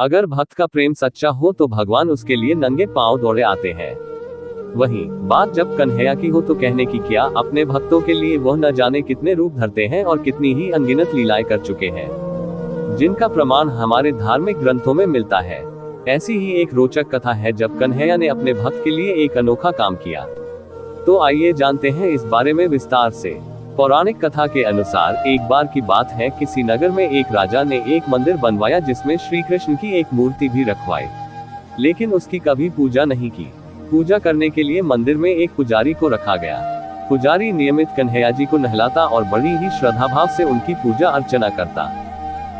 अगर भक्त का प्रेम सच्चा हो तो भगवान उसके लिए नंगे पांव दौड़े आते हैं। वहीं बात जब कन्हैया की हो तो कहने की क्या, अपने भक्तों के लिए वह न जाने कितने रूप धरते हैं और कितनी ही अनगिनत लीलाएं कर चुके हैं, जिनका प्रमाण हमारे धार्मिक ग्रंथों में मिलता है। ऐसी ही एक रोचक कथा है जब कन्हैया ने अपने भक्त के लिए एक अनोखा काम किया। तो आइए जानते हैं इस बारे में विस्तार से। पौराणिक कथा के अनुसार एक बार की बात है, किसी नगर में एक राजा ने एक मंदिर बनवाया जिसमें श्री कृष्ण की एक मूर्ति भी रखवाई, लेकिन उसकी कभी पूजा नहीं की। पूजा करने के लिए मंदिर में एक पुजारी को रखा गया। पुजारी नियमित कन्हैया जी को नहलाता और बड़ी ही श्रद्धाभाव से उनकी पूजा अर्चना करता।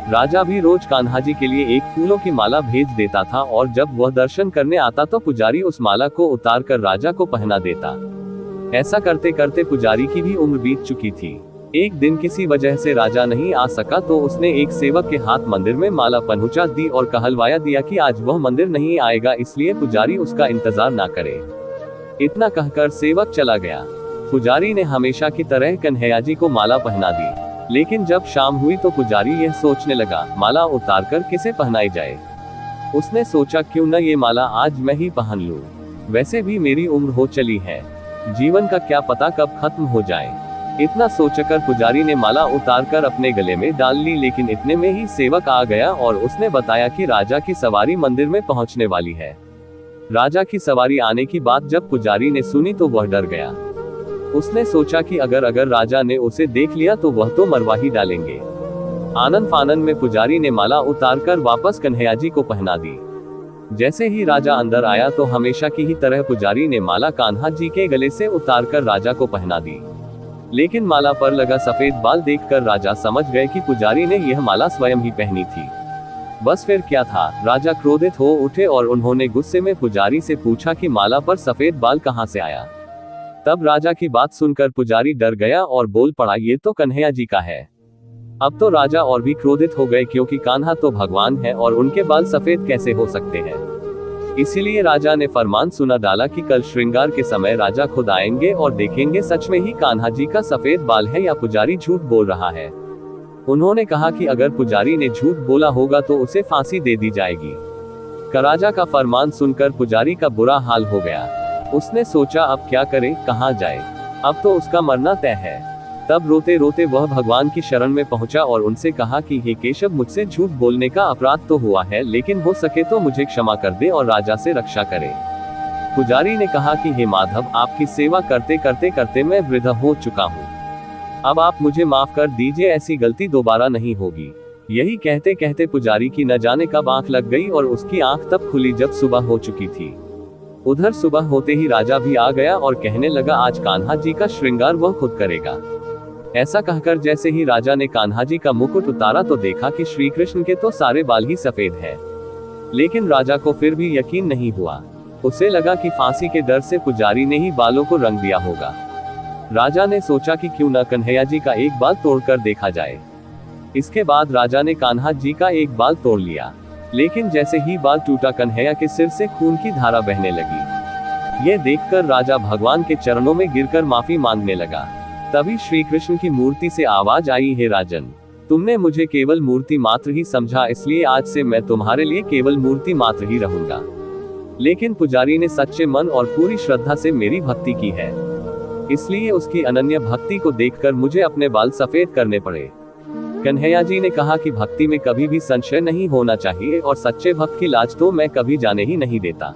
राजा भी रोज कान्हा जी के लिए एक फूलों की माला भेज देता था और जब वह दर्शन करने आता तो पुजारी उस माला को उतार कर राजा को पहना देता। ऐसा करते करते पुजारी की भी उम्र बीत चुकी थी। एक दिन किसी वजह से राजा नहीं आ सका तो उसने एक सेवक के हाथ मंदिर में माला पहुंचा दी और कहलवाया दिया कि आज वह मंदिर नहीं आएगा, इसलिए पुजारी उसका इंतजार ना करे। इतना कहकर सेवक चला गया। पुजारी ने हमेशा की तरह कन्हैया जी को माला पहना दी, लेकिन जब शाम हुई तो पुजारी यह सोचने लगा, माला उतार कर किसे पहनाई जाए। उसने सोचा क्यों न ये माला आज मैं ही पहन लूं, वैसे भी मेरी उम्र हो चली है, जीवन का क्या पता कब खत्म हो जाए। इतना सोचकर पुजारी ने माला उतारकर अपने गले में डाल ली, लेकिन इतने में ही सेवक आ गया और उसने बताया कि राजा की सवारी मंदिर में पहुंचने वाली है। राजा की सवारी आने की बात जब पुजारी ने सुनी तो वह डर गया। उसने सोचा कि अगर राजा ने उसे देख लिया तो वह तो मरवा ही डालेंगे। आनन फानन में पुजारी ने माला उतारकर वापस कन्हैया जी को पहना दी। जैसे ही राजा अंदर आया तो हमेशा की ही तरह पुजारी ने माला कान्हा जी के गले से उतारकर राजा को पहना दी, लेकिन माला पर लगा सफेद बाल देखकर राजा समझ गए कि पुजारी ने यह माला स्वयं ही पहनी थी। बस फिर क्या था, राजा क्रोधित हो उठे और उन्होंने गुस्से में पुजारी से पूछा कि माला पर सफेद बाल कहां से आया। तब राजा की बात सुनकर पुजारी डर गया और बोल पड़ा, ये तो कन्हैया जी का है। अब तो राजा और भी क्रोधित हो गए, क्योंकि कान्हा तो भगवान है और उनके बाल सफेद कैसे हो सकते हैं। इसीलिए राजा ने फरमान सुना डाला कि कल श्रृंगार के समय राजा खुद आएंगे और देखेंगे सच में ही कान्हा जी का सफेद बाल है या पुजारी झूठ बोल रहा है। उन्होंने कहा कि अगर पुजारी ने झूठ बोला होगा तो उसे फांसी दे दी जाएगी। राजा का फरमान सुनकर पुजारी का बुरा हाल हो गया। उसने सोचा अब क्या करे, कहाँ जाए, अब तो उसका मरना तय है। तब रोते रोते वह भगवान की शरण में पहुंचा और उनसे कहा कि हे केशव, मुझसे झूठ बोलने का अपराध तो हुआ है, लेकिन हो सके तो मुझे क्षमा कर दे और राजा से रक्षा करे। पुजारी ने कहा कि हे माधव, आपकी सेवा करते करते मैं वृद्ध हो चुका हूँ, अब आप मुझे माफ कर दीजिए, ऐसी गलती दोबारा नहीं होगी। यही कहते कहते पुजारी की न जाने कब आंख लग गई और उसकी आंख तब खुली जब सुबह हो चुकी थी। उधर सुबह होते ही राजा भी आ गया और कहने लगा, आज कान्हा जी का श्रृंगार वह खुद करेगा। ऐसा कहकर जैसे ही राजा ने कान्हा जी का मुकुट उतारा तो देखा कि श्री कृष्ण के तो सारे बाल ही सफेद हैं। लेकिन राजा को फिर भी यकीन नहीं हुआ। उसे लगा कि फांसी के डर से पुजारी ने ही बालों को रंग दिया होगा। राजा ने सोचा कि क्यों न कन्हैया जी का एक बाल तोड़कर देखा जाए। इसके बाद राजा ने कान्हा जी का एक बाल तोड़ लिया, लेकिन जैसे ही बाल टूटा कन्हैया के सिर से खून की धारा बहने लगी। ये देखकर राजा भगवान के चरणों में गिरकर माफी मांगने लगा। तभी श्री कृष्ण की मूर्ति से आवाज आई, हे राजन, तुमने मुझे केवल मूर्ति मात्र ही समझा, इसलिए आज से मैं तुम्हारे लिए केवल मूर्ति मात्र ही रहूंगा। लेकिन पुजारी ने सच्चे मन और पूरी श्रद्धा से मेरी भक्ति की है, इसलिए उसकी अनन्य भक्ति को देखकर मुझे अपने बाल सफेद करने पड़े। कन्हैया जी ने कहा कि भक्ति में कभी भी संशय नहीं होना चाहिए और सच्चे भक्त की लाज तो मैं कभी जाने ही नहीं देता।